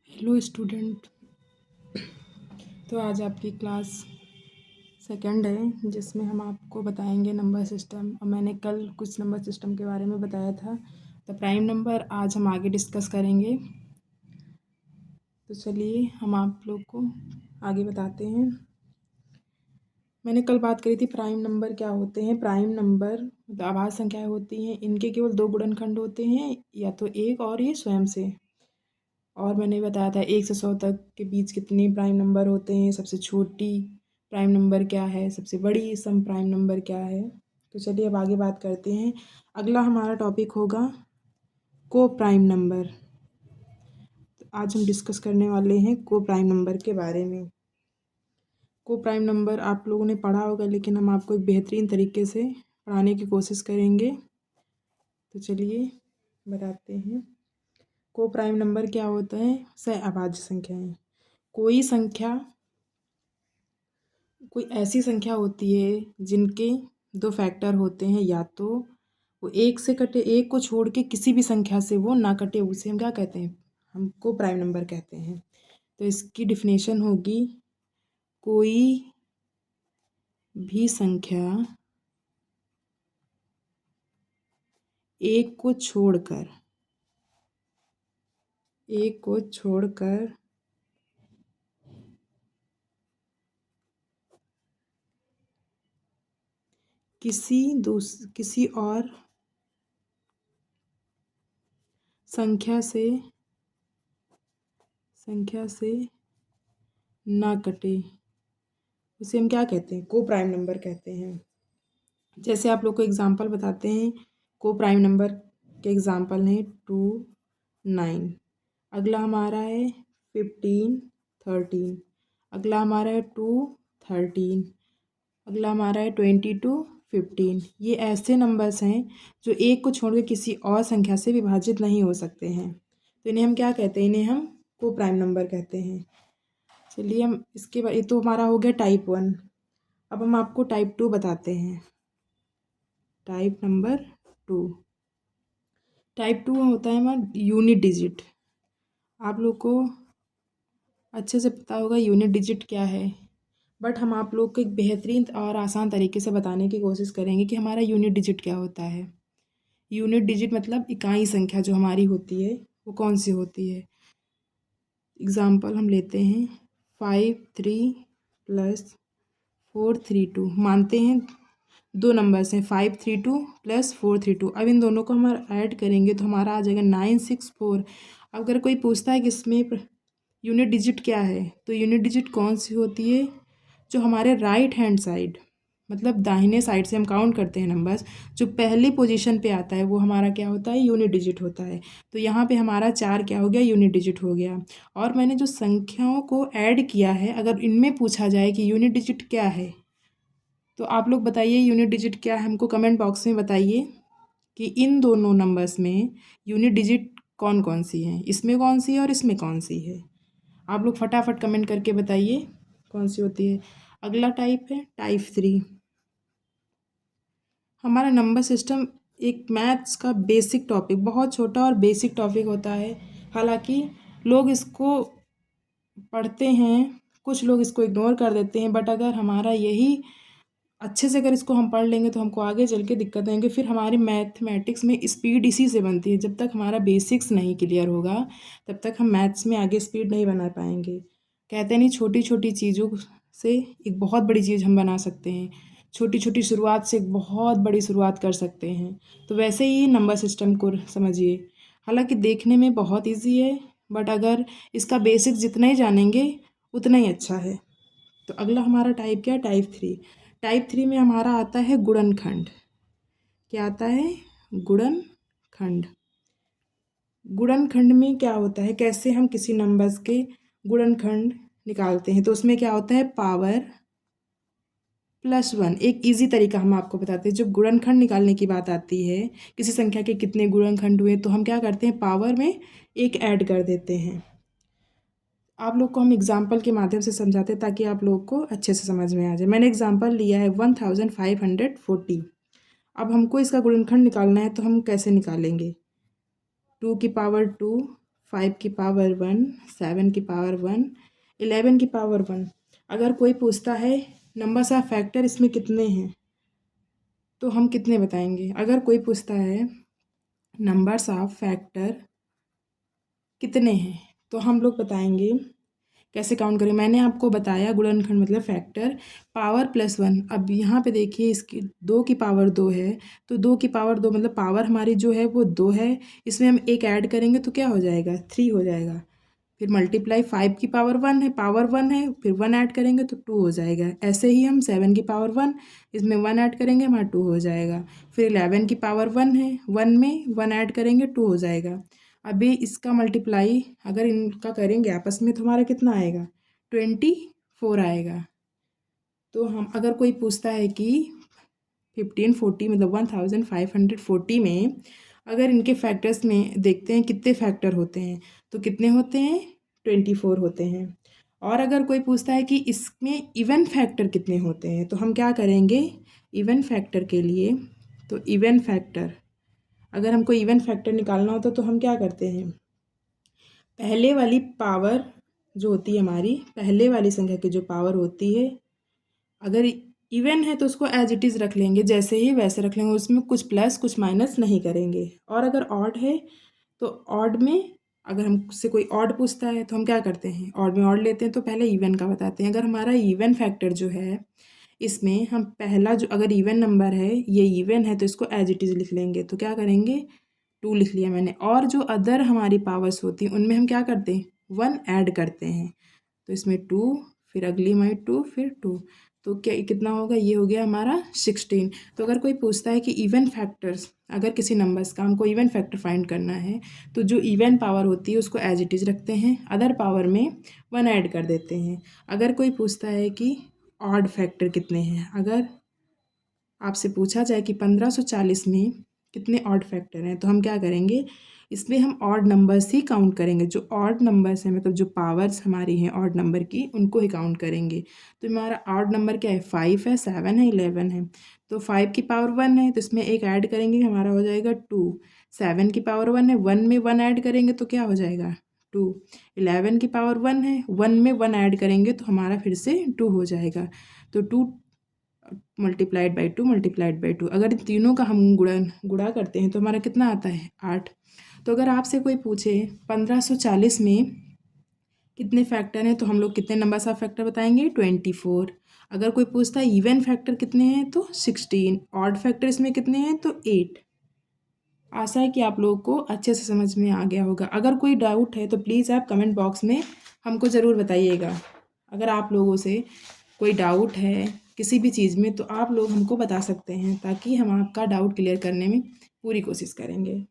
Hello student. तो आज आपकी क्लास सेकंड है जिसमें हम आपको बताएंगे नंबर सिस्टम। और मैंने कल कुछ नंबर सिस्टम के बारे में बताया था। तो प्राइम नंबर आज हम आगे डिस्कस करेंगे। तो चलिए हम आप लोग को आगे बताते हैं। मैंने कल बात करी थी प्राइम नंबर क्या होते हैं। प्राइम नंबर आभाज्य संख्याएं होती हैं, इनके केवल दो गुणनखंड होते हैं, या तो एक और ये स्वयं से। और मैंने बताया था 1 से 100 तक के बीच कितने प्राइम नंबर होते हैं, सबसे छोटी प्राइम नंबर क्या है, सबसे बड़ी सम प्राइम नंबर क्या है। तो चलिए अब आगे बात करते हैं। अगला हमारा टॉपिक होगा को प्राइम नंबर। तो आज हम डिस्कस करने वाले हैं को प्राइम नंबर के बारे में। को प्राइम नंबर आप लोगों ने पढ़ा होगा, लेकिन हम आपको एक बेहतरीन तरीके से पढ़ाने की कोशिश करेंगे। तो चलिए बताते हैं। को प्राइम नंबर क्या होता है। सहअभाज्य संख्याएं कोई ऐसी संख्या होती है जिनके दो फैक्टर होते हैं, या तो वो एक से कटे, एक को छोड़ के किसी भी संख्या से वो ना कटे, उसे हम क्या कहते हैं, हमको प्राइम नंबर कहते हैं। तो इसकी डिफिनेशन होगी कोई भी संख्या एक को छोड़कर किसी और संख्या से ना कटे, उसे हम क्या कहते हैं, को प्राइम नंबर कहते हैं। जैसे आप लोग को एग्जांपल बताते हैं। को प्राइम नंबर के एग्जांपल हैं 2, 9। अगला हमारा है 15, 13। अगला हमारा है 2, 13। अगला हमारा है 22, 15। ये ऐसे नंबर्स हैं जो एक को छोड़ के किसी और संख्या से विभाजित नहीं हो सकते हैं। तो इन्हें हम क्या कहते हैं, इन्हें हम को प्राइम नंबर कहते हैं। चलिए हम इसके बाद, ये तो हमारा हो गया टाइप 1। अब हम आपको टाइप 2 बताते हैं। Type number 2। टाइप 2 होता है हमारा यूनिट डिजिट। आप लोग को अच्छे से पता होगा यूनिट डिजिट क्या है, बट हम आप लोग को एक बेहतरीन और आसान तरीके से बताने की कोशिश करेंगे कि हमारा यूनिट डिजिट क्या होता है। यूनिट डिजिट मतलब इकाई संख्या जो हमारी होती है वो कौन सी होती है। एग्ज़ाम्पल हम लेते हैं 5 3 + 4 3 2। मानते हैं दो नंबर्स हैं 532 + 432। अब इन दोनों को हम ऐड करेंगे तो हमारा आ जाएगा 964। अगर कोई पूछता है कि इसमें यूनिट डिजिट क्या है, तो यूनिट डिजिट कौन सी होती है, जो हमारे राइट हैंड साइड मतलब दाहिने साइड से हम काउंट करते हैं नंबर्स, जो पहली पोजीशन पे आता है वो हमारा क्या होता है, यूनिट डिजिट होता है। तो यहाँ पे हमारा 4 क्या हो गया, यूनिट डिजिट हो गया। और मैंने जो संख्याओं को ऐड किया है, अगर इनमें पूछा जाए कि यूनिट डिजिट क्या है, तो आप लोग बताइए यूनिट डिजिट क्या है, हमको कमेंट बॉक्स में बताइए कि इन दोनों नंबर्स में यूनिट डिजिट कौन कौन सी है, इसमें कौन सी है और इसमें कौन सी है। आप लोग फटाफट कमेंट करके बताइए कौन सी होती है। अगला टाइप है टाइप 3। हमारा नंबर सिस्टम एक मैथ्स का बेसिक टॉपिक, बहुत छोटा और बेसिक टॉपिक होता है। हालांकि लोग इसको पढ़ते हैं, कुछ लोग इसको इग्नोर कर देते हैं, बट अगर हमारा यही अच्छे से अगर इसको हम पढ़ लेंगे तो हमको आगे चल के दिक्कत आएंगे। फिर हमारी मैथमेटिक्स में स्पीड इसी से बनती है। जब तक हमारा बेसिक्स नहीं क्लियर होगा तब तक हम मैथ्स में आगे स्पीड नहीं बना पाएंगे। कहते नहीं, छोटी छोटी चीज़ों से एक बहुत बड़ी चीज़ हम बना सकते हैं, छोटी छोटी शुरुआत से एक बहुत बड़ी शुरुआत कर सकते हैं। तो वैसे ही नंबर सिस्टम को समझिए। हालांकि देखने में बहुत ईजी है, बट अगर इसका बेसिक जितना ही जानेंगे उतना ही अच्छा है। तो अगला हमारा टाइप क्या है, टाइप 3। टाइप 3 में हमारा आता है गुणनखंड। क्या आता है, गुणनखंड। गुणनखंड में क्या होता है, कैसे हम किसी नंबर्स के गुणनखंड निकालते हैं। तो उसमें क्या होता है, पावर +1। एक इजी तरीका हम आपको बताते हैं। जब गुणनखंड निकालने की बात आती है, किसी संख्या के कितने गुणनखंड हुए, तो हम क्या करते हैं, पावर में एक ऐड कर देते हैं। आप लोग को हम एग्जाम्पल के माध्यम से समझाते हैं ताकि आप लोग को अच्छे से समझ में आ जाए। मैंने एग्जाम्पल लिया है 1540। अब हमको इसका गुणनखंड निकालना है, तो हम कैसे निकालेंगे। 2 की पावर 2, 5 की पावर 1, 7 की पावर 1, 11 की पावर 1। अगर कोई पूछता है नंबर्स ऑफ फैक्टर इसमें कितने हैं, तो हम कितने बताएंगे। अगर कोई पूछता है नंबर्स ऑफ फैक्टर कितने हैं, तो हम लोग बताएंगे कैसे काउंट करें। मैंने आपको बताया गुणनखंड मतलब फैक्टर पावर प्लस 1। अब यहाँ पे देखिए इसकी 2 की पावर 2 है, तो 2 की पावर 2 मतलब पावर हमारी जो है वो 2 है, इसमें हम एक ऐड करेंगे तो क्या हो जाएगा, 3 हो जाएगा। फिर मल्टीप्लाई 5 की पावर 1 है, पावर 1 है, फिर 1 ऐड करेंगे तो 2 हो जाएगा। ऐसे ही हम 7 की पावर 1, इसमें 1 ऐड करेंगे हमारा 2 हो जाएगा। फिर 11 की पावर 1 है, 1 में 1 ऐड करेंगे 2 हो जाएगा। अभी इसका मल्टीप्लाई अगर इनका करेंगे आपस में तो हमारा कितना आएगा, 24 आएगा। तो हम अगर कोई पूछता है कि 1540 मतलब 1540 में अगर इनके फैक्टर्स में देखते हैं कितने फैक्टर होते हैं, तो कितने होते हैं, 24 होते हैं। और अगर कोई पूछता है कि इसमें इवन फैक्टर कितने होते हैं, तो हम क्या करेंगे, इवन फैक्टर के लिए, तो इवन फैक्टर अगर हमको इवन फैक्टर निकालना होता तो हम क्या करते हैं, पहले वाली पावर जो होती है हमारी, पहले वाली संख्या की जो पावर होती है, अगर इवन है तो उसको एज इट इज़ रख लेंगे, जैसे ही वैसे रख लेंगे, उसमें कुछ प्लस कुछ माइनस नहीं करेंगे। और अगर ऑड है तो ऑड में अगर हमसे कोई ऑड पूछता है तो हम क्या करते हैं, ऑड में ऑड लेते हैं, तो पहले इवन का बताते हैं। अगर हमारा इवन फैक्टर जो है इसमें हम पहला जो अगर इवन नंबर है ये इवन है तो इसको एज इट इज़ लिख लेंगे, तो क्या करेंगे, 2 लिख लिया मैंने। और जो अदर हमारी पावर्स होती हैं उनमें हम क्या करते हैं, 1 ऐड करते हैं, तो इसमें 2, फिर अगली हमारी 2, फिर 2, तो क्या कितना होगा, ये हो गया हमारा 16। तो अगर कोई पूछता है कि इवन फैक्टर्स अगर किसी नंबर्स का हमको इवन फैक्टर फाइंड करना है, तो जो इवन पावर होती है उसको एज इट इज़ रखते हैं, अदर पावर में 1 ऐड कर देते हैं। अगर कोई पूछता है कि ऑड फैक्टर कितने हैं, अगर आपसे पूछा जाए कि 1540 में कितने ऑड फैक्टर हैं, तो हम क्या करेंगे, इसमें हम ऑड नंबर्स ही काउंट करेंगे। जो ऑड नंबर्स हैं मतलब जो पावर्स हमारी हैं ऑड नंबर की, उनको ही काउंट करेंगे। तो हमारा ऑड नंबर क्या है, 5 है, 7 है, 11 है। तो 5 की पावर 1 है तो इसमें एक ऐड करेंगे हमारा हो जाएगा 2। 7 की पावर 1 है, 1 में 1 ऐड करेंगे तो क्या हो जाएगा, 2। 11 की पावर 1 है, 1 में 1 ऐड करेंगे तो हमारा फिर से 2 हो जाएगा। तो 2 मल्टीप्लाइड बाई 2 मल्टीप्लाइड बाई 2, अगर इन तीनों का हम गुणा करते हैं तो हमारा कितना आता है, 8। तो अगर आपसे कोई पूछे 1540 में कितने फैक्टर हैं, तो हम लोग कितने नंबर्स ऑफ फैक्टर बताएंगे, 24। अगर कोई पूछता है इवन फैक्टर कितने हैं, तो 16। ऑड फैक्टर इसमें कितने हैं, तो 8। आशा है कि आप लोगों को अच्छे से समझ में आ गया होगा। अगर कोई डाउट है तो प्लीज़ आप कमेंट बॉक्स में हमको ज़रूर बताइएगा। अगर आप लोगों से कोई डाउट है किसी भी चीज़ में तो आप लोग हमको बता सकते हैं, ताकि हम आपका डाउट क्लियर करने में पूरी कोशिश करेंगे।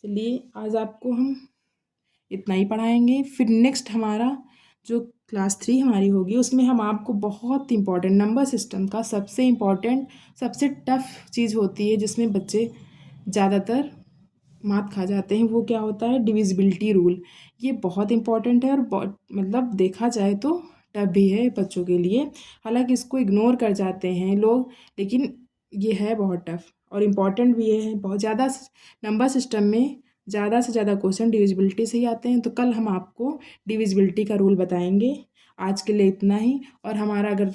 चलिए आज आपको हम इतना ही पढ़ाएंगे, फिर नेक्स्ट हमारा जो क्लास 3 हमारी होगी उसमें हम आपको बहुत इंपॉर्टेंट नंबर सिस्टम का सबसे इम्पॉर्टेंट सबसे टफ चीज़ होती है जिसमें बच्चे ज़्यादातर मात खा जाते हैं, वो क्या होता है, डिविजिबिलिटी रूल। ये बहुत इंपॉर्टेंट है और मतलब देखा जाए तो टफ भी है बच्चों के लिए, हालांकि इसको इग्नोर कर जाते हैं लोग, लेकिन ये है बहुत टफ और इम्पॉर्टेंट भी है बहुत ज़्यादा। नंबर सिस्टम में ज़्यादा से ज़्यादा क्वेश्चन डिविजिबिलिटी से ही आते हैं, तो कल हम आपको डिविजिबिलिटी का रूल बताएंगे। आज के लिए इतना ही, और हमारा अगर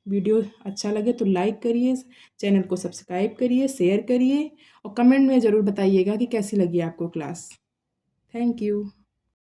वीडियो अच्छा लगे तो लाइक करिए, चैनल को सब्सक्राइब करिए, शेयर करिए और कमेंट में ज़रूर बताइएगा कि कैसी लगी आपको क्लास। Thank you.